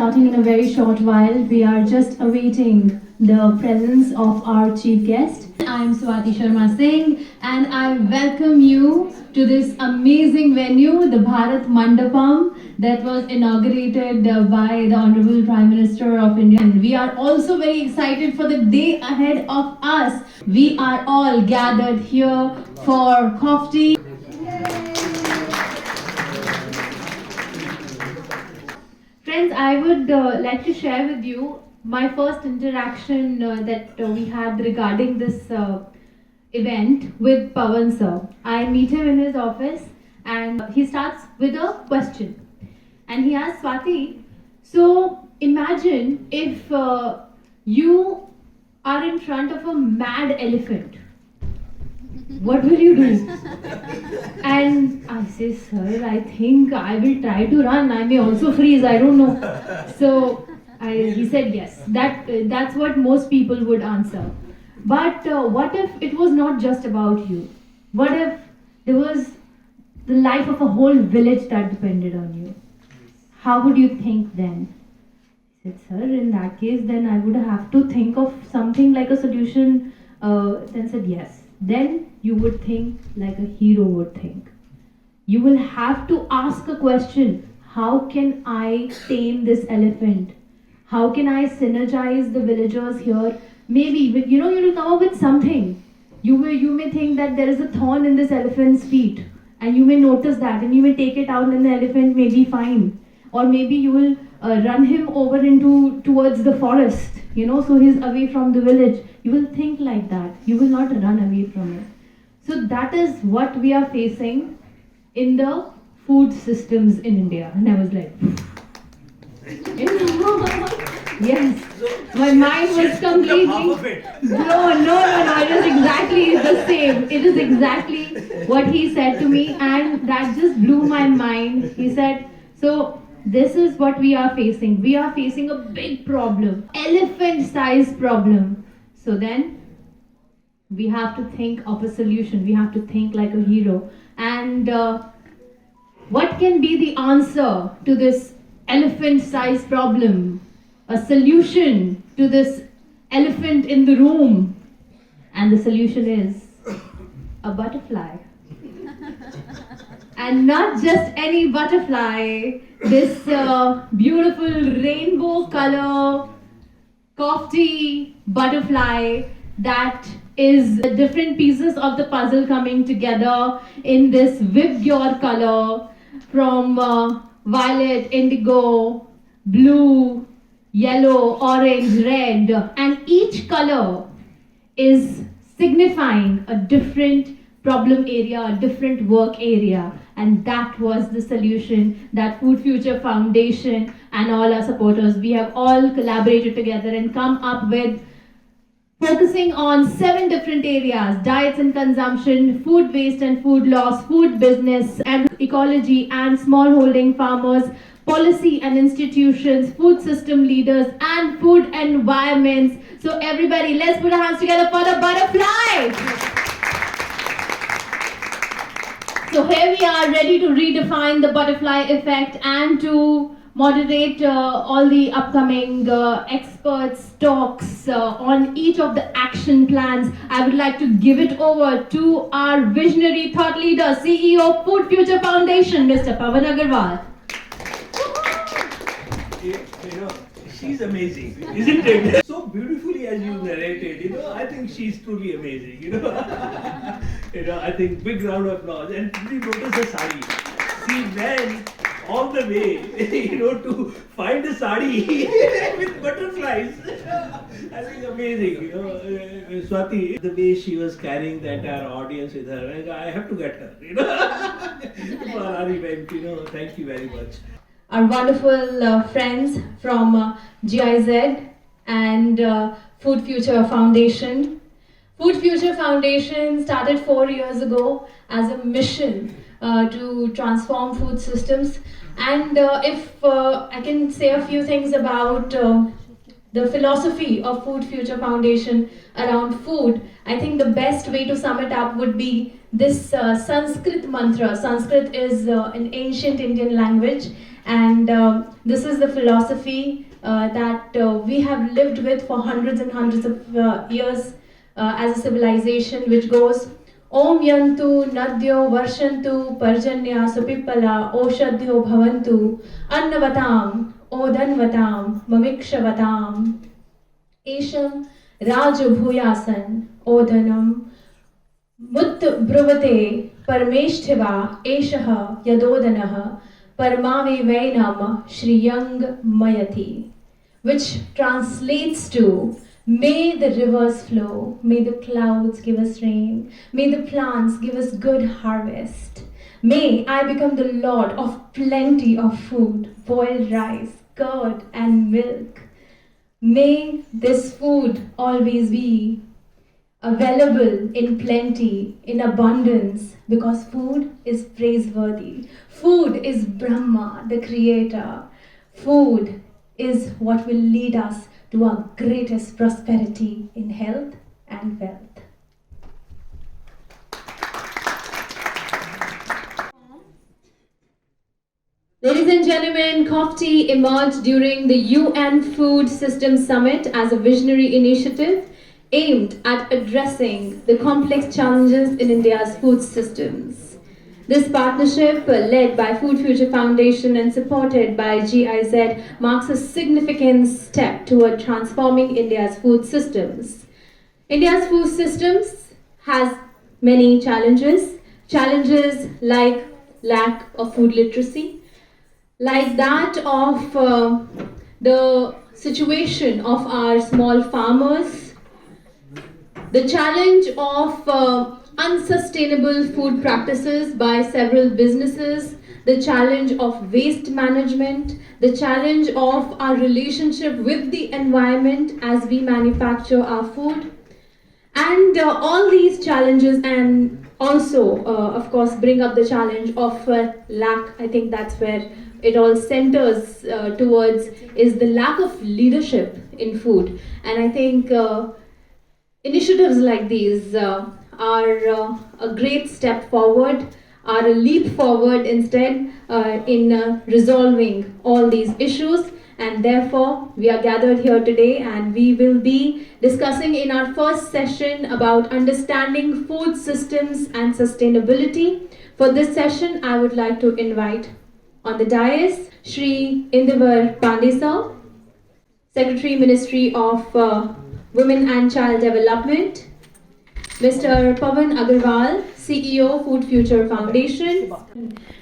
starting in a very short while. We are just awaiting the presence of our chief guest. I'm Swati Sharma Singh and I welcome you to this amazing venue, the Bharat Mandapam, that was inaugurated by the Honorable Prime Minister of India. And we are also very excited for the day ahead of us. We are all gathered here for CoFTI. Friends, I would like to share with you my first interaction that we had regarding this event with Pawan sir. I meet him in his office and he starts with a question. And he asks, Swati, so imagine if you are in front of a mad elephant. What will you do? And I say, sir, I think I will try to run. I may also freeze, I don't know. So he said, yes, that's what most people would answer. But what if it was not just about you? What if there was the life of a whole village that depended on you? How would you think then? I said, sir, in that case, then I would have to think of something like a solution. Then said, yes. Then you would think like a hero would think. You will have to ask a question. How can I tame this elephant? How can I synergize the villagers here? Maybe, you will come up with something. You may think that there is a thorn in this elephant's feet. And you may notice that and you may take it out and the elephant may be fine. Or maybe you will run him over towards the forest, so he's away from the village. You will think like that. You will not run away from it. So that is what we are facing in the food systems in India. And I was like, yes. My mind was completely blown. No. It is exactly the same. It is exactly what he said to me, and that just blew my mind. He said, so this is what we are facing. We are facing a big problem, elephant-sized problem. So then we have to think of a solution. We have to think like a hero. And what can be the answer to this elephant-sized problem? A solution to this elephant in the room. And the solution is a butterfly. And not just any butterfly, this beautiful rainbow color CoFTI butterfly that is the different pieces of the puzzle coming together in this Vibgyor color from violet, indigo, blue, yellow, orange, red, and each color is signifying a different problem area, a different work area, and that was the solution that Food Future Foundation and all our supporters, we have all collaborated together and come up with, focusing on 7 different areas: diets and consumption, food waste and food loss, food business and ecology and smallholding farmers, policy and institutions, food system leaders and food environments. So everybody, let's put our hands together for the butterfly. So here we are, ready to redefine the butterfly effect and to moderate all the upcoming experts' talks on each of the action plans. I would like to give it over to our visionary thought leader, CEO of Food Future Foundation, Mr. Pawan Agarwal. She's amazing, isn't it? So beautifully as you narrated, I think she's truly amazing, I think big round of applause. And did you notice the sari? She went all the way, to find a sari with butterflies. I think amazing, Swati, the way she was carrying the entire audience with her, I have to get her, for our event, thank you very much. Our wonderful friends from GIZ and Food Future Foundation. Food Future Foundation started 4 years ago as a mission to transform food systems. And if I can say a few things about the philosophy of Food Future Foundation around food, I think the best way to sum it up would be this Sanskrit mantra. Sanskrit is an ancient Indian language, And this is the philosophy that we have lived with for hundreds and hundreds of years as a civilization, which goes Om Yantu Nadyo Varshantu Parjanya Supipala Oshadhyo Bhavantu Annavatam Odanvatam Mamikshavatam Esham Rajabhuyasan Odanam Mut Bruvate Parmeshtheva Eshaha Yadodanaha Parmave Vainam Shriyang Mayati, which translates to may the rivers flow, may the clouds give us rain, may the plants give us good harvest. May I become the lord of plenty of food, boiled rice, curd and milk. May this food always be available in plenty, in abundance, because food is praiseworthy. Food is Brahma, the creator. Food is what will lead us to our greatest prosperity in health and wealth. Ladies and gentlemen, CoFTI emerged during the UN Food Systems Summit as a visionary initiative aimed at addressing the complex challenges in India's food systems. This partnership, led by Food Future Foundation and supported by GIZ, marks a significant step toward transforming India's food systems. India's food systems has many challenges like lack of food literacy, like that of the situation of our small farmers, the challenge of unsustainable food practices by several businesses, the challenge of waste management, the challenge of our relationship with the environment as we manufacture our food, and all these challenges, and also of course bring up the challenge of lack. I think that's where it all centers towards, is the lack of leadership in food. And I think initiatives like these are a great step forward, are a leap forward instead in resolving all these issues. And therefore, we are gathered here today and we will be discussing in our first session about understanding food systems and sustainability. For this session, I would like to invite on the dais Shri Indivar Pandey sir, Secretary Ministry of Women and Child Development, Mr. Pawan Agarwal, CEO Food Future Foundation,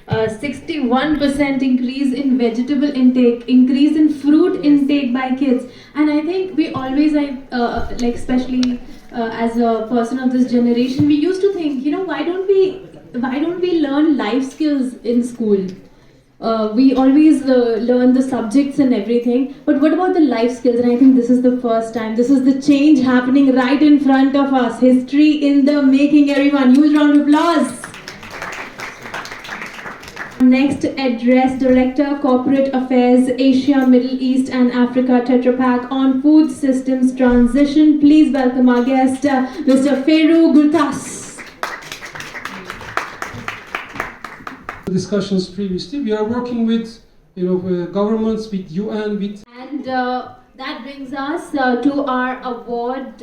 61% increase in vegetable intake, increase in fruit intake by kids. And I think we always, like especially as a person of this generation, we used to think, why don't we learn life skills in school? We always learn the subjects and everything, but what about the life skills? And I think this is the first time, this is the change happening right in front of us. History in the making, everyone. Huge round of applause. Next address, Director Corporate Affairs, Asia, Middle East and Africa, Tetra Pak on Food Systems Transition. Please welcome our guest, Mr. Feru Gurtas. Discussions previously, we are working with governments, with UN, with, and that brings us to our award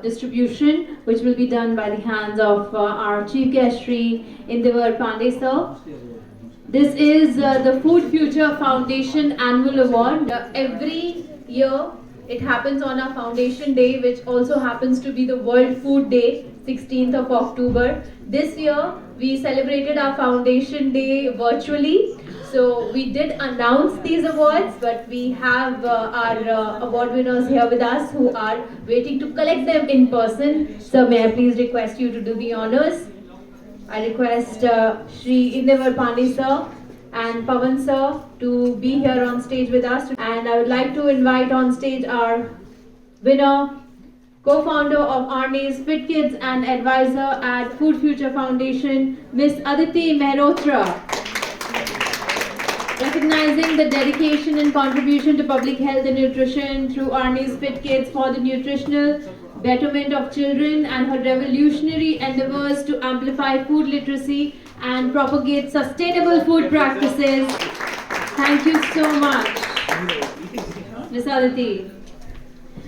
distribution, which will be done by the hands of our Chief Guest Shri Indivar Pandey sir. This is the Food Future Foundation Annual Award. Every year it happens on our Foundation Day, which also happens to be the World Food Day, 16th of October. This year we celebrated our Foundation Day virtually. So we did announce these awards, but we have our award winners here with us who are waiting to collect them in person. So may I please request you to do the honors. I request Shri Indivar Pandey sir and Pawan sir to be here on stage with us. And I would like to invite on stage our winner, co-founder of Army's Fit Kids and advisor at Food Future Foundation, Miss Aditi Mehrotra. Recognizing the dedication and contribution to public health and nutrition through Army's Fit Kids for the nutritional betterment of children and her revolutionary endeavors to amplify food literacy and propagate sustainable food practices. Thank you so much, Ms. Aditi.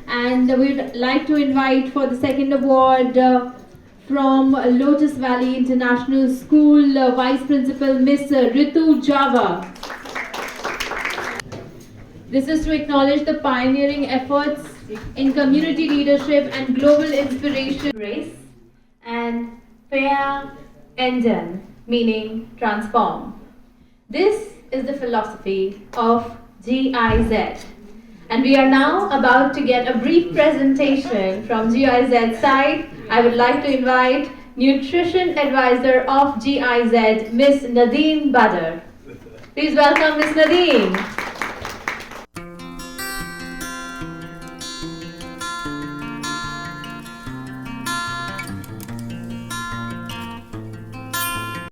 And we'd like to invite for the second award from Lotus Valley International School Vice Principal Miss Ritu Java. This is to acknowledge the pioneering efforts in community leadership and global inspiration. Race and Paya Enden, meaning transform. This is the philosophy of GIZ. And we are now about to get a brief presentation from GIZ side. I would like to invite Nutrition Advisor of GIZ, Miss Nadine Badr. Please welcome Miss Nadine.